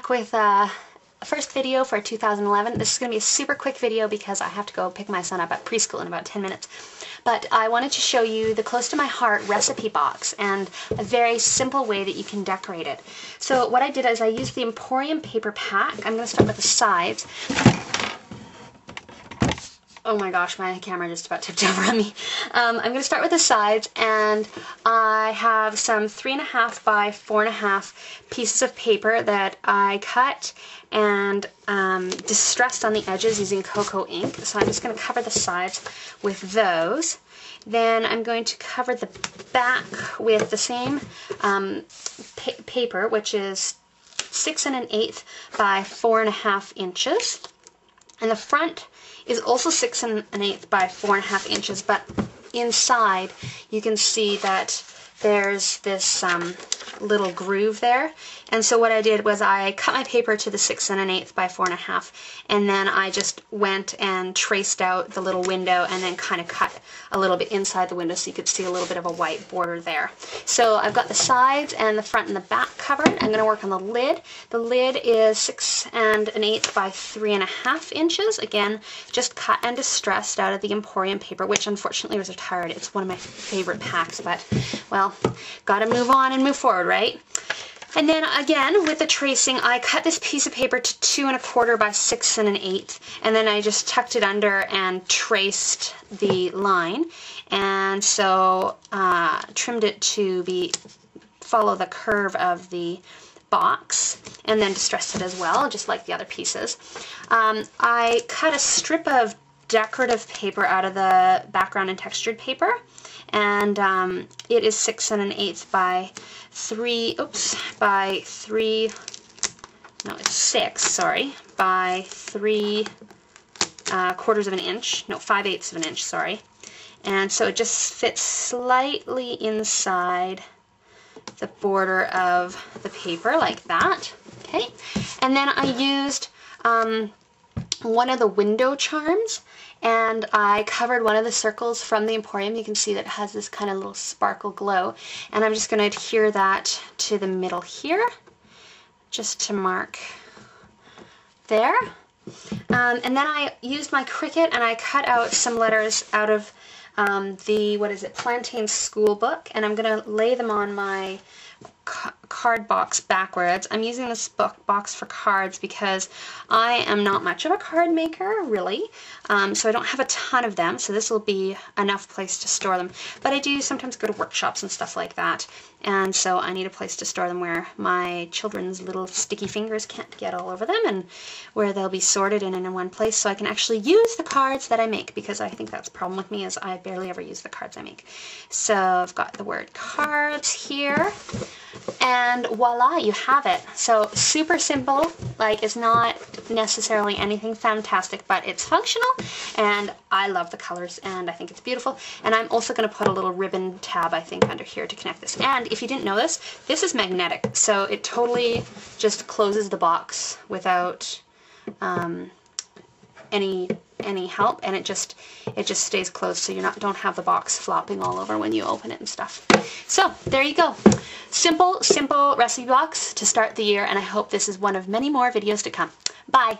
back with a first video for 2011. This is going to be a super quick video because I have to go pick my son up at preschool in about 10 minutes. But I wanted to show you the Close to My Heart recipe box and a very simple way that you can decorate it. So what I did is I used the Emporium paper pack. I'm going to start with the sides. Oh my gosh, my camera just about tipped over on me. I'm going to start with the sides, and I have some 3.5 by 4.5 pieces of paper that I cut and distressed on the edges using cocoa ink. So I'm just going to cover the sides with those. Then I'm going to cover the back with the same paper, which is 6 1/8 by 4.5 inches. And the front is also 6 1/8 by 4.5 inches, but inside you can see that there's this little groove there. And so what I did was I cut my paper to the 6 1/8 by 4.5, and then I just went and traced out the little window and then kind of cut a little bit inside the window so you could see a little bit of a white border there. So I've got the sides and the front and the back covered. I'm going to work on the lid. The lid is 6 1/8 by 3.5 inches. Again, just cut and distressed out of the Emporium paper, which unfortunately was retired. It's one of my favorite packs, but well, gotta move on and move forward, right? And then again, with the tracing, I cut this piece of paper to 2 1/4 by 6 1/8, and then I just tucked it under and traced the line, and so trimmed it to follow the curve of the box, and then distressed it as well, just like the other pieces. I cut a strip of decorative paper out of the background and textured paper, and it is 6 1/8 by 3, by 3, no, it's 6, sorry, by 3/4 of an inch, no, 5/8 of an inch, sorry. And so it just fits slightly inside the border of the paper like that, okay? And then I used one of the window charms, and I covered one of the circles from the Emporium. You can see that it has this kind of little sparkle glow, and I'm just going to adhere that to the middle here, just to mark there. And then I used my Cricut and I cut out some letters out of the, what is it, Plantain School Book, and I'm going to lay them on my card box backwards. I'm using this box for cards because I am not much of a card maker, really, so I don't have a ton of them, so this will be enough place to store them. But I do sometimes go to workshops and stuff like that, and so I need a place to store them where my children's little sticky fingers can't get all over them, and where they'll be sorted in one place so I can actually use the cards that I make, because I think that's the problem with me, is I barely ever use the cards I make. So I've got the word cards here, and voila, you have it. So super simple, like it's not necessarily anything fantastic, but it's functional, and I love the colors, and I think it's beautiful. And I'm also going to put a little ribbon tab, I think, under here to connect this. And if you didn't know this is magnetic, so it totally just closes the box without any help, and it just stays closed, so you don't have the box flopping all over when you open it and stuff. So there you go. Simple recipe box to start the year, and I hope this is one of many more videos to come. Bye!